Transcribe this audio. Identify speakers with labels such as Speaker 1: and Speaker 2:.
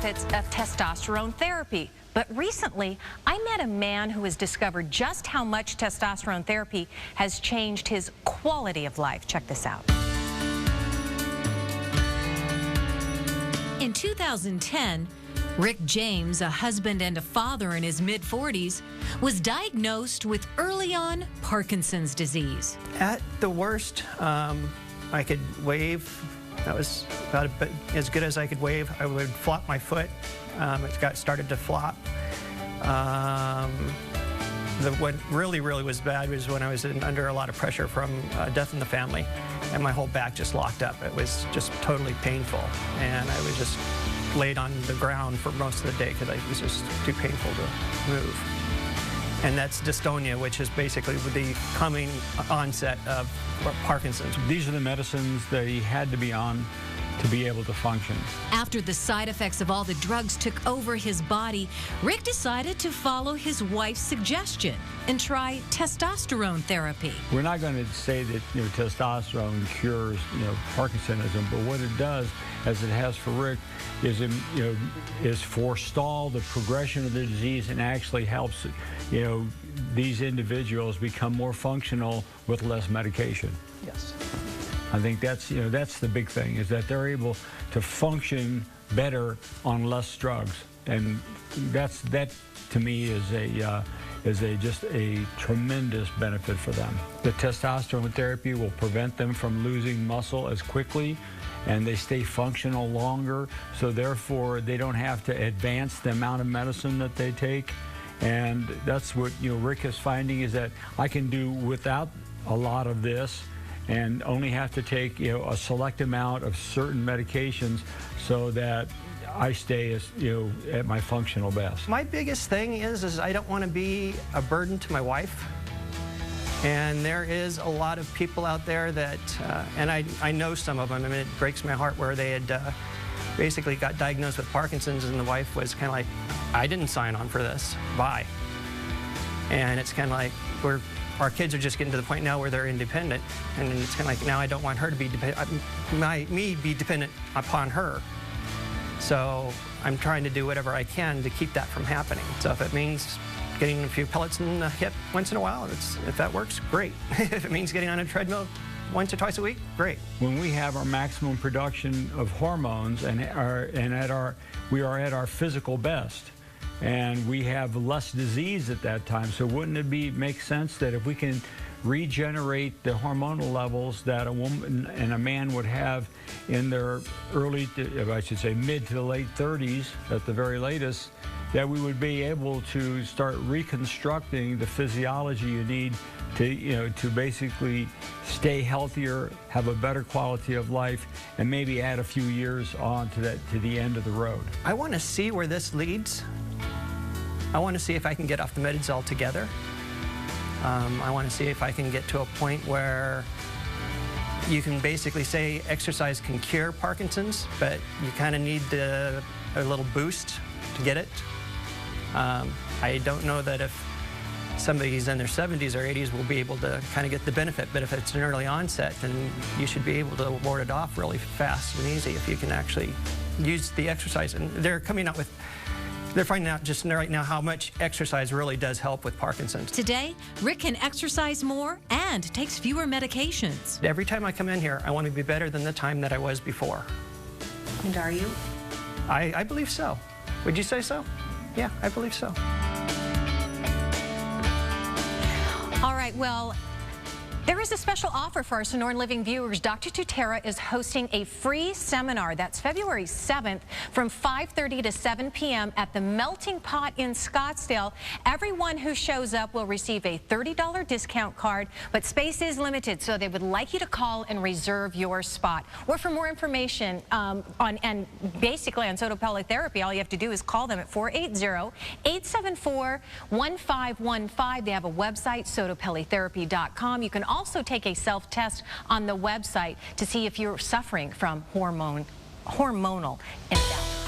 Speaker 1: benefits of testosterone therapy. But recently, I met a man who has discovered just how much testosterone therapy has changed his quality of life. Check this out.
Speaker 2: In 2010, Rick James, a husband and a father in his mid-40s, was diagnosed with early-on Parkinson's disease.
Speaker 3: At the worst, I could wave. That was about as good as I could wave. I would flop my foot. It started to flop. What really was bad was when I was under a lot of pressure from death in the family, and my whole back just locked up. It was just totally painful, and I was just laid on the ground for most of the day because it was just too painful to move. And that's dystonia, which is basically the coming onset of Parkinson's.
Speaker 4: These are the medicines that he had to be on to be able to function.
Speaker 2: After the side effects of all the drugs took over his body, Rick decided to follow his wife's suggestion and try testosterone therapy.
Speaker 4: We're not going to say that testosterone cures Parkinsonism, but what it does, as it has for Rick, is forestall the progression of the disease and actually helps these individuals become more functional with less medication.
Speaker 3: Yes.
Speaker 4: I think that's the big thing, is that they're able to function better on less drugs, and that to me is just a tremendous benefit for them. The testosterone therapy will prevent them from losing muscle as quickly, and they stay functional longer, so therefore they don't have to advance the amount of medicine that they take. And that's what Rick is finding, is that I can do without a lot of this and only have to take a select amount of certain medications so that I stay as at my functional best.
Speaker 3: My biggest thing is I don't want to be a burden to my wife. And there is a lot of people out there that, and I know some of them, I mean, it breaks my heart, where they had basically got diagnosed with Parkinson's, and the wife was kind of like, I didn't sign on for this, bye. And it's kind of like, our kids are just getting to the point now where they're independent, and it's kind of like, now I don't want her to be me be dependent upon her. So I'm trying to do whatever I can to keep that from happening. So if it means getting a few pellets in the hip once in a while, if that works, great. If it means getting on a treadmill once or twice a week, great.
Speaker 4: When we have our maximum production of hormones we are at our physical best, and we have less disease at that time, so wouldn't it make sense that if we can regenerate the hormonal levels that a woman and a man would have in their mid to late 30s at the very latest, that we would be able to start reconstructing the physiology you need to basically stay healthier, have a better quality of life, and maybe add a few years on to the end of the road.
Speaker 3: I want to see where this leads. I want to see if I can get off the meds altogether. I want to see if I can get to a point where you can basically say exercise can cure Parkinson's, but you kind of need a little boost to get it. I don't know that if somebody's in their 70s or 80s will be able to kind of get the benefit, but if it's an early onset, then you should be able to ward it off really fast and easy if you can actually use the exercise. And they're finding out just right now how much exercise really does help with Parkinson's.
Speaker 2: Today, Rick can exercise more and takes fewer medications.
Speaker 3: Every time I come in here, I want to be better than the time that I was before.
Speaker 1: And are you?
Speaker 3: I believe so. Would you say so? Yeah, I believe so.
Speaker 1: All right, well, there is a special offer for our Sonoran Living viewers. Dr. Tutera is hosting a free seminar. That's February 7th from 5:30 to 7 p.m. at the Melting Pot in Scottsdale. Everyone who shows up will receive a $30 discount card, but space is limited, so they would like you to call and reserve your spot. Or for more information basically on SottoPelle therapy, all you have to do is call them at 480-874-1515. They have a website, SottoPelletherapy.com. You can also take a self-test on the website to see if you're suffering from hormonal imbalance.